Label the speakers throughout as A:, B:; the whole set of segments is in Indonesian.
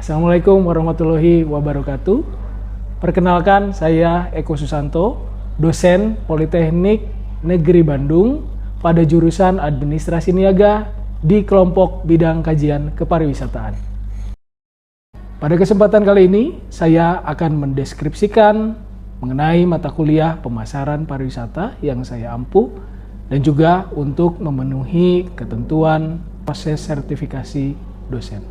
A: Assalamualaikum warahmatullahi wabarakatuh. Perkenalkan, saya Eko Susanto, dosen Politeknik Negeri Bandung pada jurusan Administrasi Niaga di kelompok bidang kajian kepariwisataan. Pada kesempatan kali ini, saya akan mendeskripsikan mengenai mata kuliah pemasaran pariwisata yang saya ampu dan juga untuk memenuhi ketentuan proses sertifikasi dosen.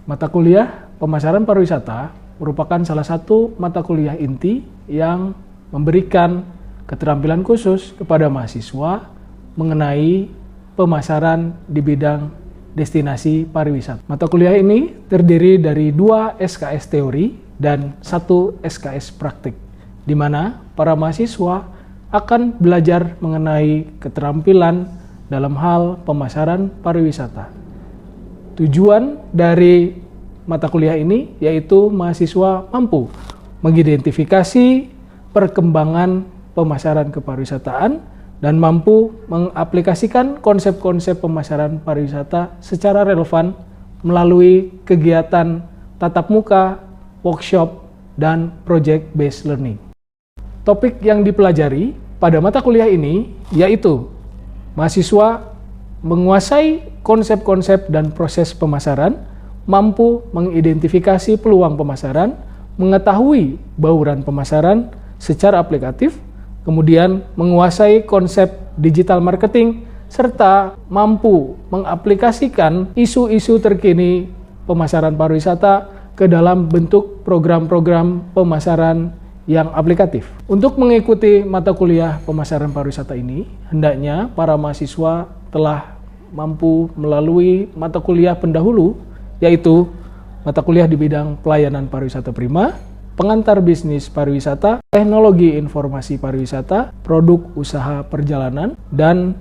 A: Mata kuliah pemasaran pariwisata merupakan salah satu mata kuliah inti yang memberikan keterampilan khusus kepada mahasiswa mengenai pemasaran di bidang destinasi pariwisata. Mata kuliah ini terdiri dari 2 SKS teori dan 1 SKS praktik, di mana para mahasiswa akan belajar mengenai keterampilan dalam hal pemasaran pariwisata. Tujuan dari mata kuliah ini yaitu mahasiswa mampu mengidentifikasi perkembangan pemasaran kepariwisataan dan mampu mengaplikasikan konsep-konsep pemasaran pariwisata secara relevan melalui kegiatan tatap muka, workshop, dan project-based learning. Topik yang dipelajari pada mata kuliah ini yaitu mahasiswa menguasai konsep-konsep dan proses pemasaran, mampu mengidentifikasi peluang pemasaran, mengetahui bauran pemasaran secara aplikatif, kemudian menguasai konsep digital marketing, serta mampu mengaplikasikan isu-isu terkini pemasaran pariwisata ke dalam bentuk program-program pemasaran yang aplikatif. Untuk mengikuti mata kuliah pemasaran pariwisata ini, hendaknya para mahasiswa telah mampu melalui mata kuliah pendahulu, yaitu mata kuliah di bidang pelayanan pariwisata prima, pengantar bisnis pariwisata, teknologi informasi pariwisata, produk usaha perjalanan, dan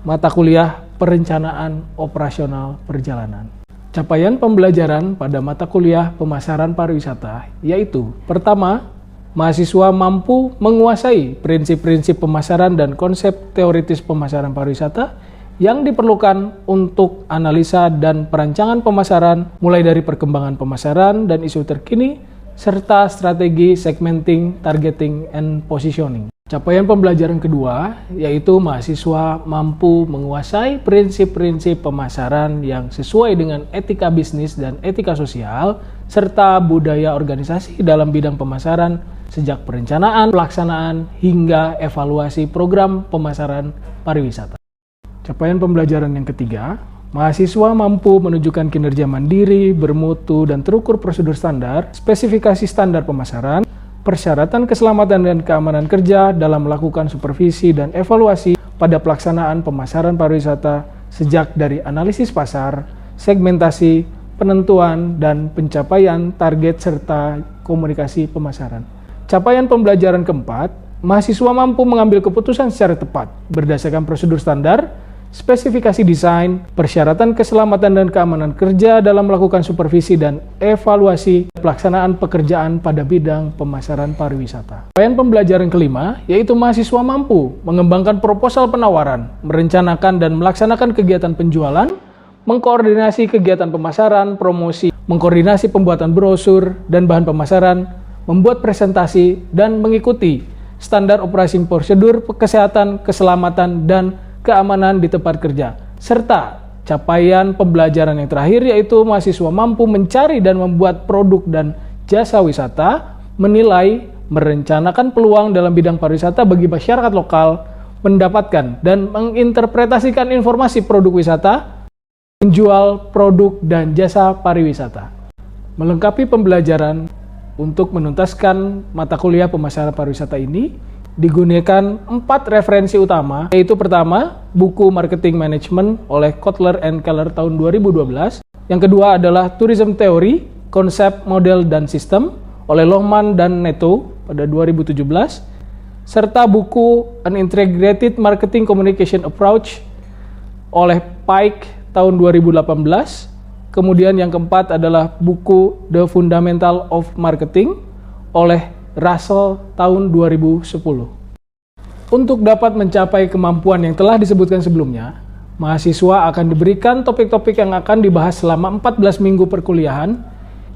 A: mata kuliah perencanaan operasional perjalanan. Capaian pembelajaran pada mata kuliah pemasaran pariwisata yaitu: pertama, mahasiswa mampu menguasai prinsip-prinsip pemasaran dan konsep teoritis pemasaran pariwisata yang diperlukan untuk analisa dan perancangan pemasaran, mulai dari perkembangan pemasaran dan isu terkini, serta strategi segmenting, targeting, and positioning. Capaian pembelajaran kedua yaitu mahasiswa mampu menguasai prinsip-prinsip pemasaran yang sesuai dengan etika bisnis dan etika sosial, serta budaya organisasi dalam bidang pemasaran, sejak perencanaan, pelaksanaan, hingga evaluasi program pemasaran pariwisata. Capaian pembelajaran yang ketiga, mahasiswa mampu menunjukkan kinerja mandiri, bermutu, dan terukur prosedur standar, spesifikasi standar pemasaran, persyaratan keselamatan dan keamanan kerja dalam melakukan supervisi dan evaluasi pada pelaksanaan pemasaran pariwisata sejak dari analisis pasar, segmentasi, penentuan, dan pencapaian target serta komunikasi pemasaran. Capaian pembelajaran keempat, mahasiswa mampu mengambil keputusan secara tepat berdasarkan prosedur standar, spesifikasi desain, persyaratan keselamatan dan keamanan kerja dalam melakukan supervisi dan evaluasi pelaksanaan pekerjaan pada bidang pemasaran pariwisata. Capaian pembelajaran kelima yaitu mahasiswa mampu mengembangkan proposal penawaran, merencanakan dan melaksanakan kegiatan penjualan, mengkoordinasi kegiatan pemasaran, promosi, mengkoordinasi pembuatan brosur dan bahan pemasaran, membuat presentasi, dan mengikuti standar operasi prosedur kesehatan, keselamatan, dan keamanan di tempat kerja. Serta capaian pembelajaran yang terakhir yaitu mahasiswa mampu mencari dan membuat produk dan jasa wisata, menilai, merencanakan peluang dalam bidang pariwisata bagi masyarakat lokal, mendapatkan dan menginterpretasikan informasi produk wisata, menjual produk dan jasa pariwisata. Melengkapi pembelajaran untuk menuntaskan mata kuliah pemasaran pariwisata ini, digunakan 4 referensi utama, yaitu pertama, buku Marketing Management oleh Kotler and Keller tahun 2012. Yang kedua adalah Tourism Theory, Konsep, Model, dan Sistem oleh Lohman dan Neto pada 2017, serta buku An Integrated Marketing Communication Approach oleh Pike tahun 2018. Kemudian yang keempat adalah buku The Fundamental of Marketing oleh Russell tahun 2010. Untuk dapat mencapai kemampuan yang telah disebutkan sebelumnya, Mahasiswa akan diberikan topik-topik yang akan dibahas selama 14 minggu perkuliahan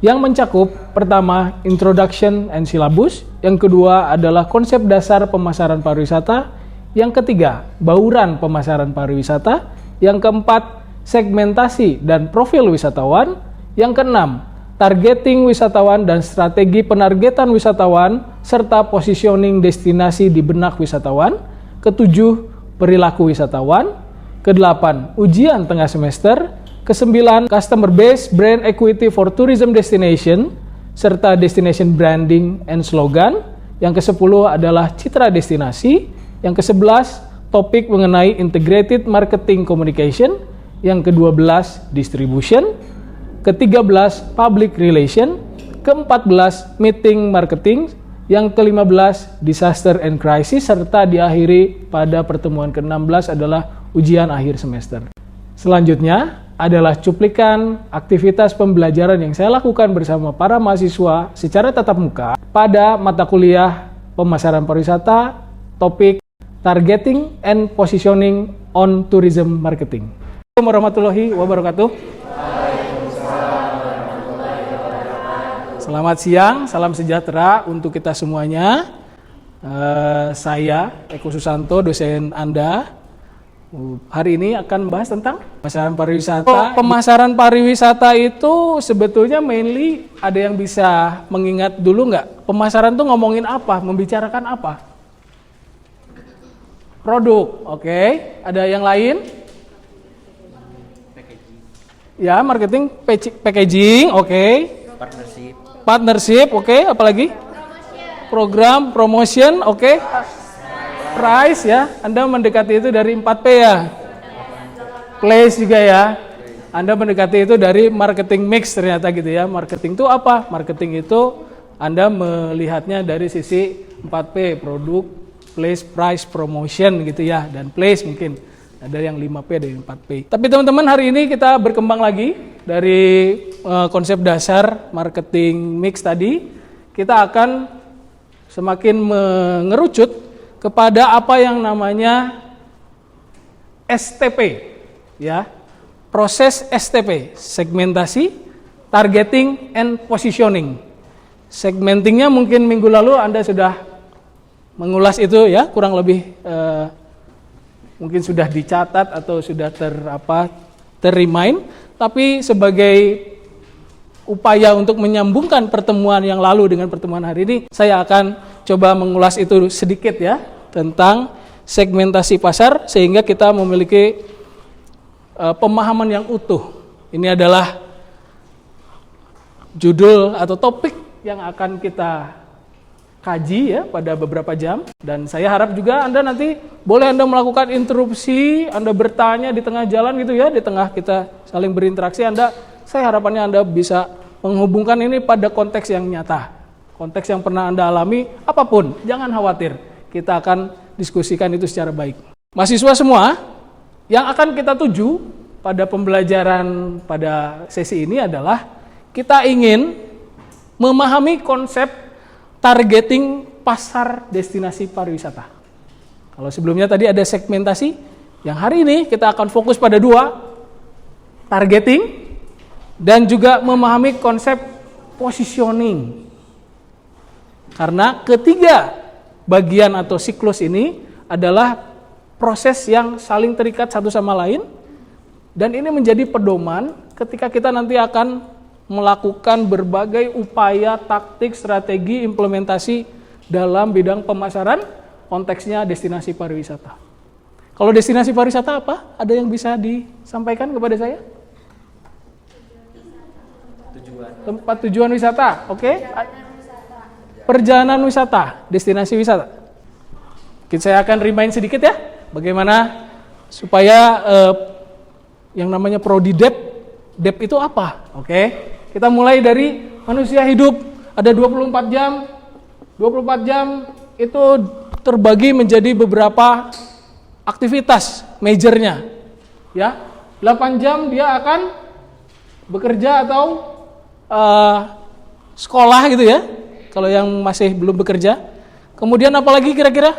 A: yang mencakup pertama, introduction and syllabus, yang kedua adalah konsep dasar pemasaran pariwisata, yang ketiga, bauran pemasaran pariwisata, yang keempat, segmentasi dan profil wisatawan, yang keenam, targeting wisatawan dan strategi penargetan wisatawan, serta positioning destinasi di benak wisatawan, ketujuh, perilaku wisatawan, kedelapan, ujian tengah semester, kesembilan, customer base brand equity for tourism destination, serta destination branding and slogan, yang kesepuluh adalah citra destinasi, yang kesebelas, topik mengenai integrated marketing communication, yang ke-12 distribution, ke-13 public relation, ke-14 meeting marketing, yang ke-15 disaster and crisis, serta diakhiri pada pertemuan ke-16 adalah ujian akhir semester. Selanjutnya adalah cuplikan aktivitas pembelajaran yang saya lakukan bersama para mahasiswa secara tatap muka pada mata kuliah pemasaran pariwisata, topik targeting and positioning on tourism marketing. Assalamualaikum warahmatullahi wabarakatuh. Selamat siang, salam sejahtera untuk kita semuanya. Saya Eko Susanto, dosen Anda. Hari ini akan bahas tentang pemasaran pariwisata. Pemasaran pariwisata itu sebetulnya mainly ada yang bisa mengingat dulu nggak? Pemasaran tuh ngomongin apa? Membicarakan apa? Produk, oke. Ada yang lain? Ya, marketing, packaging, oke. Partnership, oke. Apalagi? Program, promotion, oke. Price ya, Anda mendekati itu dari 4P ya. Place juga ya. Anda mendekati itu dari marketing mix ternyata gitu ya. Marketing itu apa? Marketing itu Anda melihatnya dari sisi 4P, produk, place, price, promotion gitu ya. Dan place mungkin ada yang 5P, ada yang 4P. Tapi teman-teman, hari ini kita berkembang lagi dari konsep dasar marketing mix tadi. Kita akan semakin mengerucut kepada apa yang namanya STP, ya, proses STP, segmentasi, targeting, and positioning. Segmentingnya mungkin minggu lalu Anda sudah mengulas itu ya, kurang lebih mungkin sudah dicatat atau sudah terremind, tapi sebagai upaya untuk menyambungkan pertemuan yang lalu dengan pertemuan hari ini, saya akan coba mengulas itu sedikit ya, tentang segmentasi pasar sehingga kita memiliki pemahaman yang utuh. Ini adalah judul atau topik yang akan kita kaji ya pada beberapa jam, dan saya harap juga Anda nanti boleh Anda melakukan interupsi, Anda bertanya di tengah jalan gitu ya, di tengah kita saling berinteraksi, saya harapannya Anda bisa menghubungkan ini pada konteks yang nyata, konteks yang pernah Anda alami, apapun, jangan khawatir, kita akan diskusikan itu secara baik. Mahasiswa semua, yang akan kita tuju pada pembelajaran pada sesi ini adalah kita ingin memahami konsep targeting pasar destinasi pariwisata. Kalau sebelumnya tadi ada segmentasi, yang hari ini kita akan fokus pada dua, targeting dan juga memahami konsep positioning. Karena ketiga bagian atau siklus ini adalah proses yang saling terikat satu sama lain, dan ini menjadi pedoman ketika kita nanti akan melakukan berbagai upaya, taktik, strategi, implementasi dalam bidang pemasaran, konteksnya destinasi pariwisata. Kalau destinasi pariwisata apa? Ada yang bisa disampaikan kepada saya? Tempat tujuan wisata, oke? Perjalanan wisata, destinasi wisata. Mungkin saya akan remind sedikit ya, bagaimana supaya yang namanya prodi DEP itu apa, oke? Kita mulai dari manusia hidup, ada 24 jam, 24 jam itu terbagi menjadi beberapa aktivitas majornya, ya. 8 jam dia akan bekerja atau sekolah gitu ya, kalau yang masih belum bekerja. Kemudian apalagi kira-kira?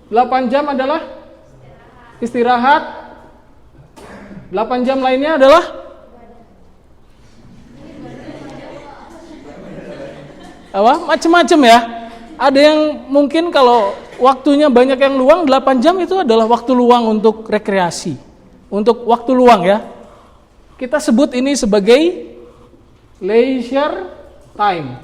A: 8 jam adalah istirahat, 8 jam lainnya adalah apa? Macam-macam ya. Ada yang mungkin kalau waktunya banyak yang luang, 8 jam itu adalah waktu luang untuk rekreasi. Untuk waktu luang ya. Kita sebut ini sebagai leisure time.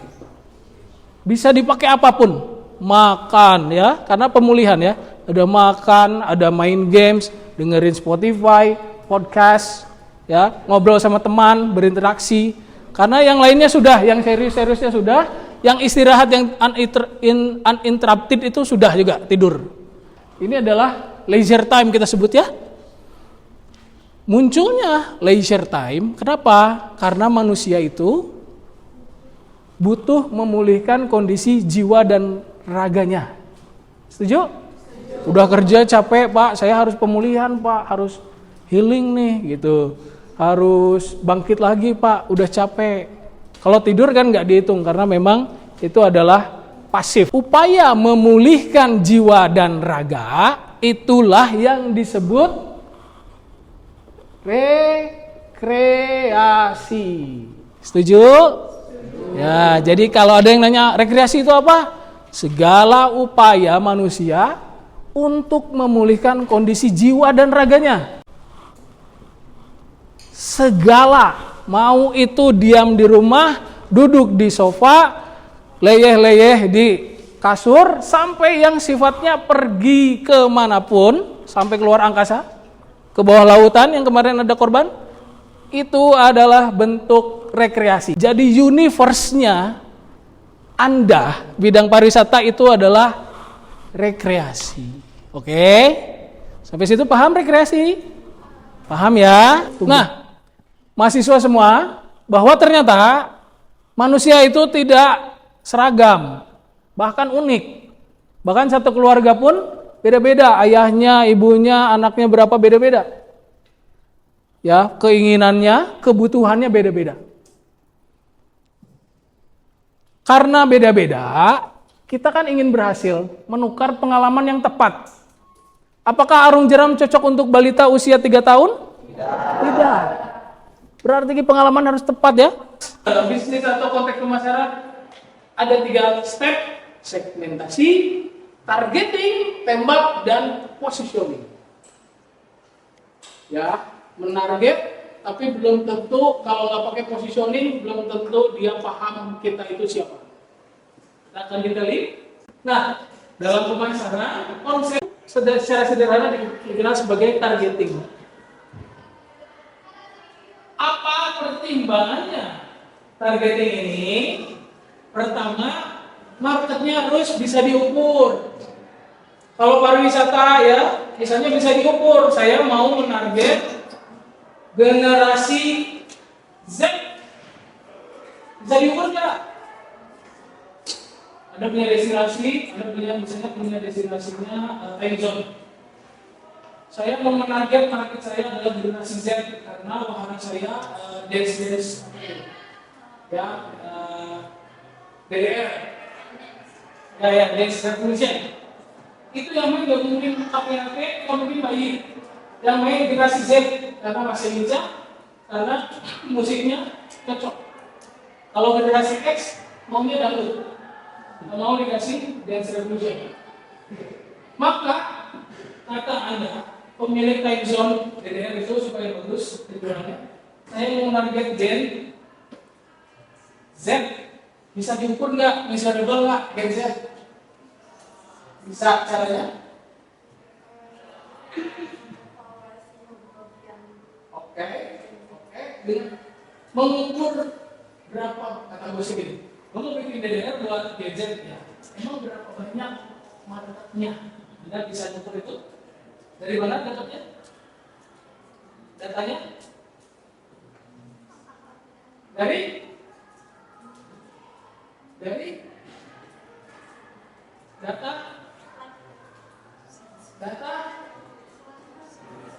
A: Bisa dipakai apapun. Makan ya, karena pemulihan ya. Ada makan, ada main games, dengerin Spotify, podcast, ya, ngobrol sama teman, berinteraksi. Karena yang lainnya sudah, yang serius-seriusnya sudah, yang istirahat yang uninterrupted itu sudah juga tidur. Ini adalah leisure time kita sebut ya. Munculnya leisure time, kenapa? Karena manusia itu butuh memulihkan kondisi jiwa dan raganya. Setuju? Udah kerja capek Pak, saya harus pemulihan Pak, harus healing nih gitu. Harus bangkit lagi Pak, udah capek. Kalau tidur kan nggak dihitung karena memang itu adalah pasif. Upaya memulihkan jiwa dan raga itulah yang disebut rekreasi. Setuju? Ya, jadi kalau ada yang nanya rekreasi itu apa? Segala upaya manusia untuk memulihkan kondisi jiwa dan raganya. Segala, mau itu diam di rumah, duduk di sofa, leyeh-leyeh di kasur, sampai yang sifatnya pergi kemanapun, sampai keluar angkasa, ke bawah lautan yang kemarin ada korban, itu adalah bentuk rekreasi. Jadi universe-nya Anda, bidang pariwisata itu adalah rekreasi. Oke? Sampai situ paham rekreasi? Paham ya? Nah, mahasiswa semua, bahwa ternyata manusia itu tidak seragam, bahkan unik. Bahkan satu keluarga pun beda-beda, ayahnya, ibunya, anaknya berapa beda-beda. Ya, keinginannya, kebutuhannya beda-beda. Karena beda-beda, kita kan ingin berhasil menukar pengalaman yang tepat. Apakah arung jeram cocok untuk balita usia 3 tahun? Tidak. Berarti pengalaman harus tepat ya. Dalam bisnis atau konteks pemasaran ada 3 step: segmentasi, targeting, tembak, dan positioning. Ya, menarget, tapi belum tentu kalau nggak pakai positioning, belum tentu dia paham kita itu siapa. Kita akan detail. Nah, dalam pemasaran konsep secara sederhana dikenal sebagai targeting. Apa pertimbangannya targeting ini? Pertama, marketnya harus bisa diukur. Kalau pariwisata ya, misalnya bisa diukur. Saya mau menarget generasi Z. Bisa diukur nggak? Ada punya destinasi, ada punya misalnya punya destinasinya time zone. Saya mau menarget market saya adalah generasi Z karena wahana saya dance ya DDR ya dance revolution. Itu yang main gak mungkin HP, gak mungkin bayi. Yang main generasi Z karena masih lincah, karena musiknya cocok. Kalau generasi X maunya dangdut, mau dikasih dance revolution. Maka kata Anda pemilik time zone DDR itu supaya bagus tujuannya, saya mau target Gen Z, bisa diukur nggak, measurable nggak Gen Z? Bisa caranya? Oke. Dengan mengukur berapa, kata gue segini, kamu bikin DDR buat Gen Z ya, emang berapa banyak marketnya? Anda bisa ukur itu? Dari mana dapatnya? Datanya? Dari data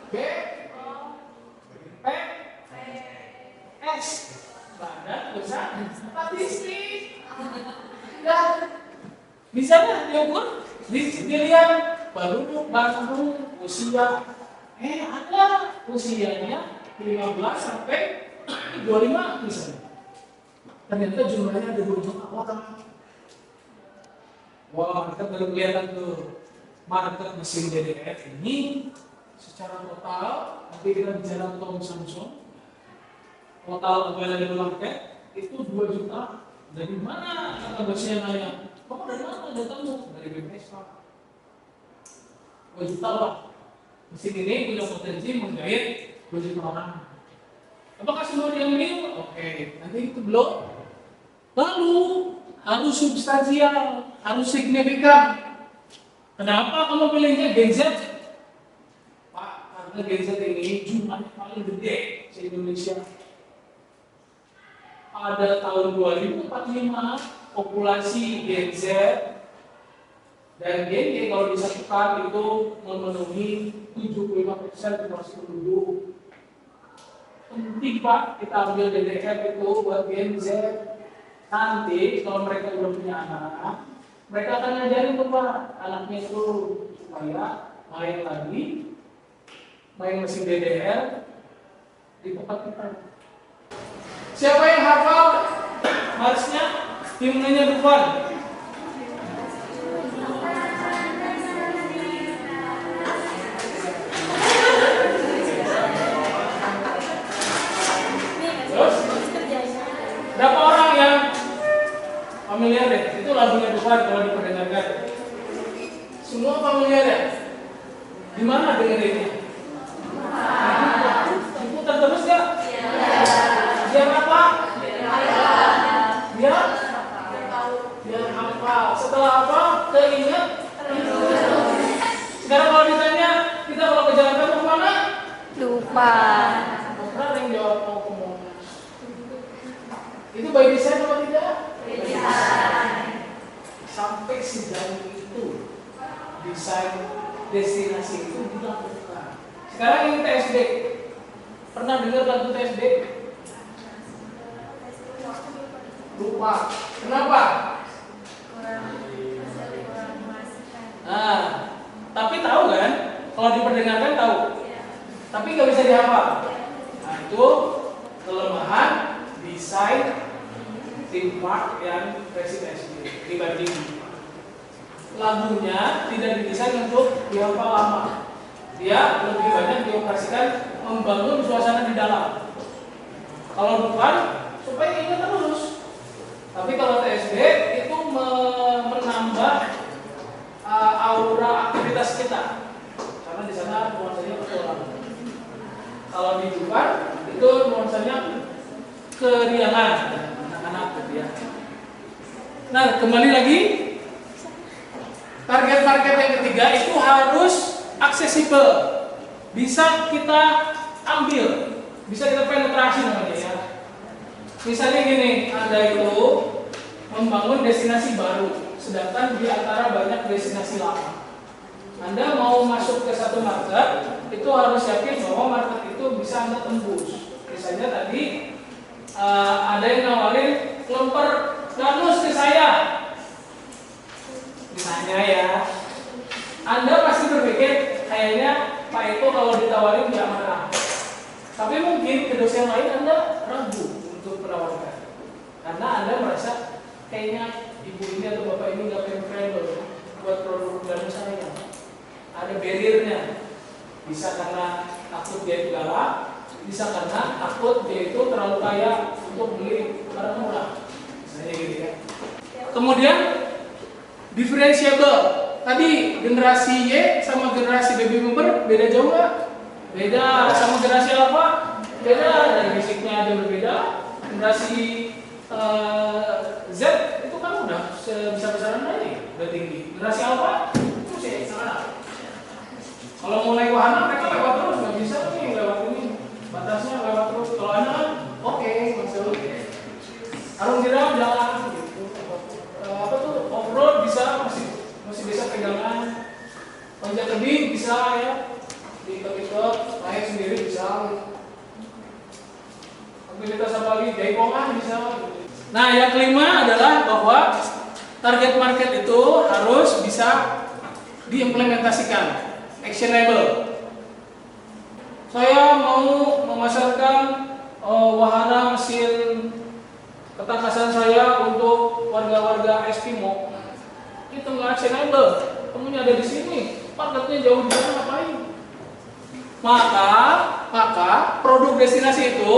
A: B P S Badan Pusat Statistik. Nah, bisa nggak diukur? Dilihat penduduk Bandung usia ada usianya 15 sampai 25 misalnya. Ternyata jumlahnya ada 2 juta orang. Wah, market baru kelihatan tuh. Market mesin DDR ini secara total, nanti kita bicara tentang Samsung, total available market itu 2 juta. Dari mana kata bosnya nanya? Kamu dari mana datamu? Dari BPS Pak. 2 juta lah. Mesin ini punya potensi menggait 2 juta orang. Apakah semua diambil? Oke, nanti itu belum. Lalu harus substansial, harus signifikan. Kenapa kamu pilihnya Gen Z? Pak, karena Gen Z ini jumlahnya paling gede di Indonesia. Pada tahun 2045 populasi Gen Z dan Gen Y kalau disatukan itu memenuhi 75% populasi penduduk. Penting Pak kita ambil DDR itu buat Gen Z. Nanti kalau mereka udah punya anak, mereka akan ngajarin tuh Pak anaknya itu supaya main lagi, main mesin DDR di tempat kita. Siapa yang hafal Marsnya? Himnenya Dufan. Terus? Berapa orang yang familiar deh? Itu lagunya Dufan kalau diperdengarkan. Semua familiar ya? Gimana dengerinnya? Diputar terus nggak? Biar apa? Biar hafal. Setelah apa? Keinget. Sekarang kalau ditanya, kita kalau ke Jakarta mau kemana?
B: Lupa.
A: Pernah ada yang jawab mau ke Monas. Itu by design atau tidak? Sampai sejauh itu desain destinasi itu dilakukan. Sekarang ini TSD. Pernah dengar lagu TSD? Lupa. Kenapa? Nah, tapi tahu kan? Kalau diperdengarkan tahu. Tapi nggak bisa dihafal. Nah, itu kelemahan desain theme park yang versi TSD dibanding lagunya tidak didesain untuk dihafal lama. Dia lebih banyak dioperasikan membangun suasana di dalam. Kalau bukan supaya ingat terus. Tapi kalau TSD itu menambah aura aktivitas kita, karena di sana nuansanya petualangan. Kalau di Dufan itu nuansanya keriangan anak-anak gitu ya. Nah, kembali lagi target market yang ketiga itu harus aksesibel, bisa kita ambil, bisa kita penetrasi namanya ya. Misalnya gini, Anda itu membangun destinasi baru, sedangkan di antara banyak destinasi lama. Anda mau masuk ke satu market, itu harus yakin bahwa market itu bisa Anda tembus. Misalnya tadi ada yang nawarin lemper danus ke saya. Misalnya ya, Anda pasti berpikir kayaknya Pak Eko kalau ditawarin dia marah. Tapi mungkin ke dosen lain Anda ragu untuk menawarkan, karena Anda merasa kayaknya ibu ini atau bapak ini nggak friendly buat produk danus saya. Ada barriernya, bisa karena takut dia galak, bisa karena takut dia itu terlalu kaya untuk beli barang murah, misalnya gitu ya. Kemudian differentiable, tadi generasi Y sama generasi baby boomer beda jauh nggak? Beda. Sama generasi apa? Beda. Dari fisiknya ada berbeda. Generasi Z itu kan udah sebesar-besaran aja, udah tinggi. Generasi apa? Itu sih salah. Kalau mau naik wahana mereka lewat terus, nggak bisa nih lewat ini. Batasnya lewat terus. Kalau anak, oke, masuk. Arung jeram jalan gitu. Apa tuh off-road bisa, masih bisa pegangan. Panjat tebing bisa ya, diikat-ikat, naik sendiri bisa. Aktivitas apa lagi? Jaipongan bisa. Nah, yang kelima adalah bahwa target market itu harus bisa diimplementasikan, actionable. Saya mau memasarkan wahana mesin ketangkasan saya untuk warga-warga Eskimo. Itu nggak actionable, temunya ada di sini, marketnya jauh di sana, ngapain? Maka produk destinasi itu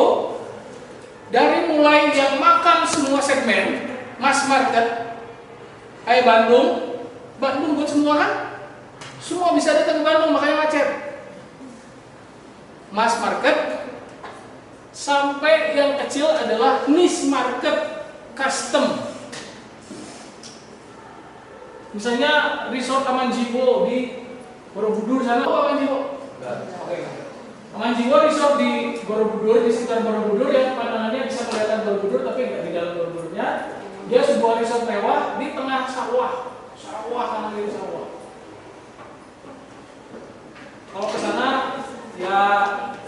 A: dari mulai yang makan semua segmen, mass market, kayak Bandung buat semua kan? Semua bisa datang ke Bandung, makanya macet. Mass market sampai yang kecil adalah niche market, custom. Misalnya resort Taman Jiwo di Borobudur sana. Taman Jiwo? Oke. Taman Jiwo resort di Borobudur, di sekitar Borobudur yang pandangannya bisa kelihatan Borobudur tapi nggak di dalam Borobudurnya. Dia sebuah resort mewah di tengah sawah kanan kiri sawah. Kalau ke sana ya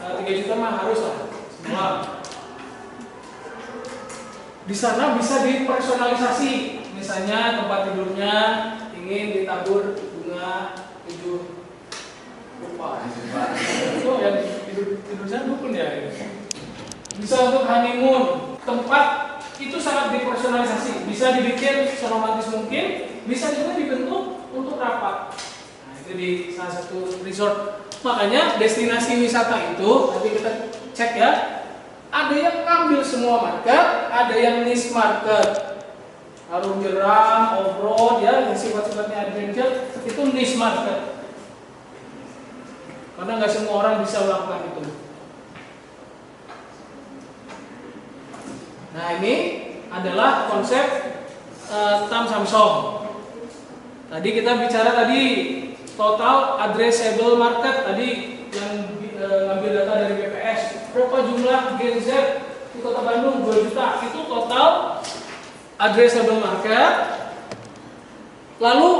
A: 3 juta mah harus lah semua. Di sana bisa dipersonalisasi, misalnya tempat tidurnya ingin ditabur bunga 7 rupa. Itu yang tidur sana dukun ya. Bisa untuk honeymoon, tempat itu sangat dipersonalisasi, bisa dibikin seromantis mungkin, bisa juga dibentuk untuk rapat. Nah, itu di salah satu resort. Makanya destinasi wisata itu nanti kita cek ya. Ada yang ngambil semua market, ada yang niche market. Harum jeram, off-road ya, yang sifat-sifatnya adventure itu niche market. Karena nggak semua orang bisa melakukan itu. Nah, ini adalah konsep Tam Samsung. Tadi kita bicara total addressable market tadi yang ngambil data dari BPS. Berapa jumlah Gen Z di Kota Bandung? 2 juta. Itu total addressable market. Lalu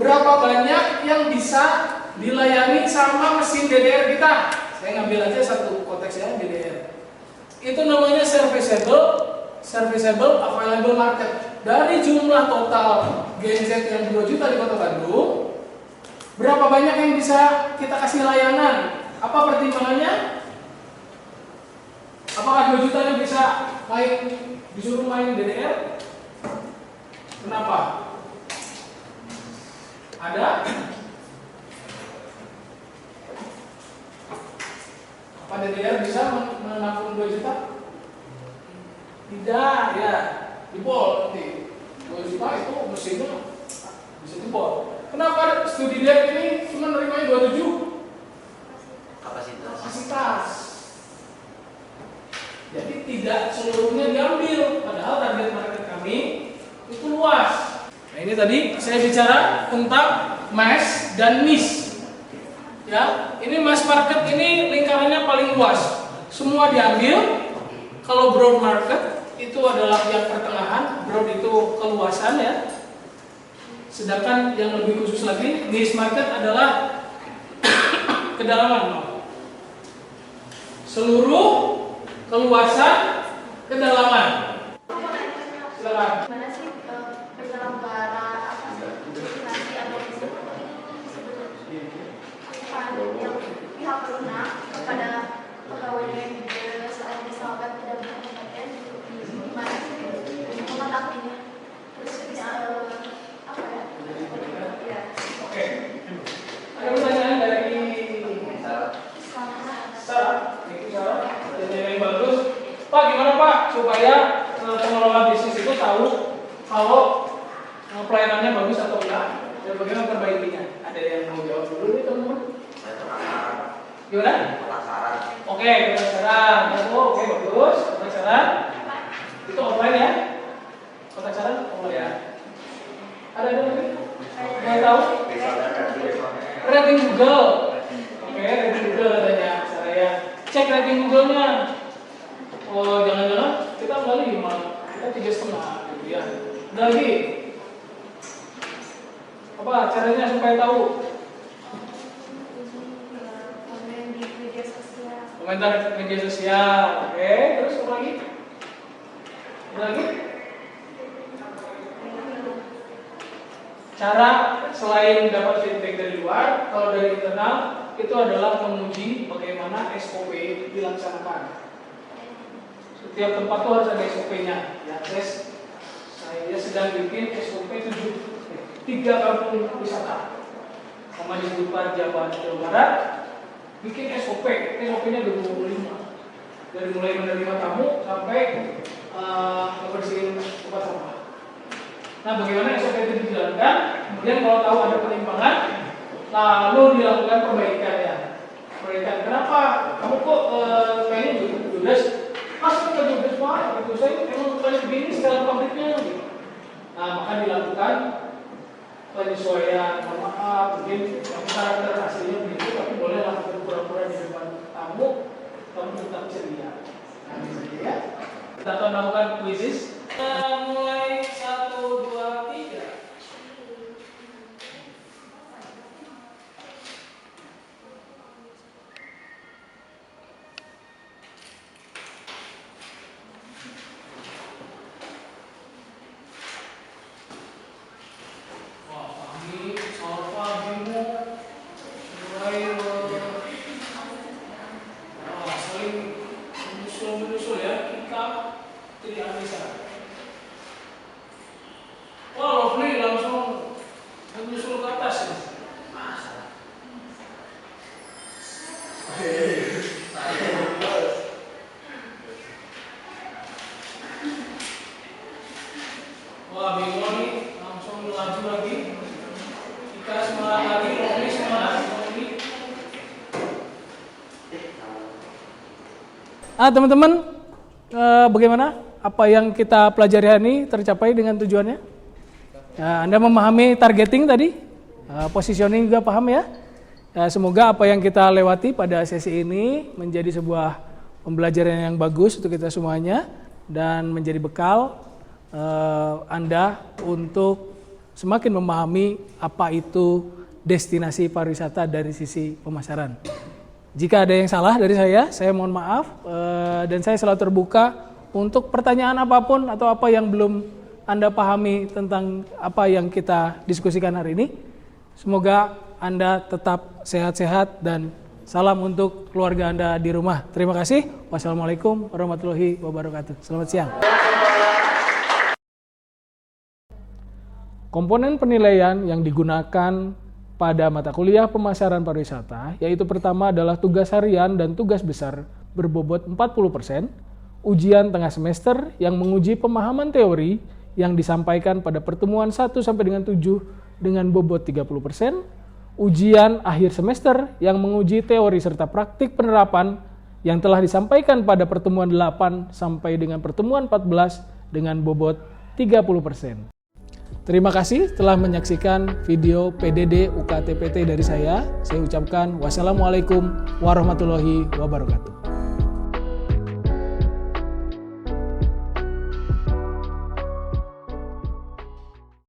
A: berapa banyak yang bisa dilayani sama mesin DDR kita? Saya ngambil aja satu konteks ya, DDR. Itu namanya serviceable available market. Dari jumlah total Gen Z yang 2 juta di Kota Bandung, berapa banyak yang bisa kita kasih layanan? Apa pertimbangannya? Apakah 2 juta yang bisa disuruh main DDR? Kenapa? Ada? Apa DDR bisa menampung 2 juta? Tidak, ya. Jebol nanti. 2 juta itu mesinnya bisa jebol. Kenapa studi lab ini cuma nerimanya 27? Kapasitas. Jadi tidak seluruhnya diambil, padahal target market kami itu luas. Nah, ini tadi saya bicara tentang mass dan niche. Ya, ini mass market ini lingkarannya paling luas. Semua diambil. Kalau broad market itu adalah yang pertengahan, broad itu keluasan ya. Sedangkan yang lebih khusus lagi, niche market adalah kedalaman. Seluruh keluasan kedalaman. Silakan.
B: Gimana sih penyelenggara destinasi atau yang pihak berwenang kepada pegawai yang selain misalkan tidak berkompeten, gimana sih mengetahuinya? Terus apa ya?
A: Oke. Ada pertanyaan dari Sarah. Pertanyaan yang bagus. Pak, gimana Pak supaya pengelola bisnis itu tahu kalau pelayanannya bagus atau enggak dan bagaimana perbaikinya? Ada yang mau jawab dulu nih teman-teman? Gimana? Oke, penasaran. Oke, bagus. Penasaran. Itu offline ya? Penasaran? Offline ya. Ada lagi? Mau tahu? Rating Google. Oke, rating Google katanya. Saya cek rating Google-nya. Oh, jangan-jangan kita enggak 5, kita 3,5 gitu ya. Ada lagi? Apa caranya supaya tahu? Komentar media sosial. Oke, terus apa lagi? Ada lagi? Cara selain dapat feedback dari luar, kalau dari internal itu adalah menguji bagaimana SOP dilaksanakan. Setiap tempat itu harus ada SOP-nya. Ya, saya sedang bikin SOP 3 kampung wisata. Sama di Unpad Jawa Barat, bikin SOP-nya 25. Dari mulai menerima tamu sampai membersihin tempat sampah. Nah, bagaimana SOP itu dijalankan? Kemudian kalau tahu ada penyimpangan, lalu dilakukan perbaikan ya. Perbaikan. Kenapa? Kamu kok kayaknya judes? Masa nggak judes pak? Gitu. Saya emang kayak begini segala pabriknya. Gitu. Nah, maka dilakukan penyesuaian. Mohon maaf, mungkin karakter aslinya begitu, tapi boleh lakukan pura-pura di depan tamu, kamu tetap ceria. Nah, ya. Kita akan melakukan quizzes. Mulai 1, 2, 3. Menyusul ya, kita tidak bisa. Wah, lovely, langsung menyusul ke atas ya. Wah, bingung nih, langsung melaju lagi. Kita semangat lagi, lovely semangat. Teman-teman, bagaimana? Apa yang kita pelajari hari ini tercapai dengan tujuannya? Anda memahami targeting tadi? Positioning juga paham ya? Semoga apa yang kita lewati pada sesi ini menjadi sebuah pembelajaran yang bagus untuk kita semuanya dan menjadi bekal Anda untuk semakin memahami apa itu destinasi pariwisata dari sisi pemasaran. Jika ada yang salah dari saya mohon maaf dan saya selalu terbuka untuk pertanyaan apapun atau apa yang belum Anda pahami tentang apa yang kita diskusikan hari ini. Semoga Anda tetap sehat-sehat dan salam untuk keluarga Anda di rumah. Terima kasih. Wassalamualaikum warahmatullahi wabarakatuh. Selamat siang. Komponen penilaian yang digunakan pada mata kuliah pemasaran pariwisata, yaitu pertama adalah tugas harian dan tugas besar berbobot 40%, ujian tengah semester yang menguji pemahaman teori yang disampaikan pada pertemuan 1 sampai dengan 7 dengan bobot 30%, ujian akhir semester yang menguji teori serta praktik penerapan yang telah disampaikan pada pertemuan 8 sampai dengan pertemuan 14 dengan bobot 30%. Terima kasih telah menyaksikan video PDD UKTPT dari saya. Saya ucapkan wassalamualaikum warahmatullahi wabarakatuh.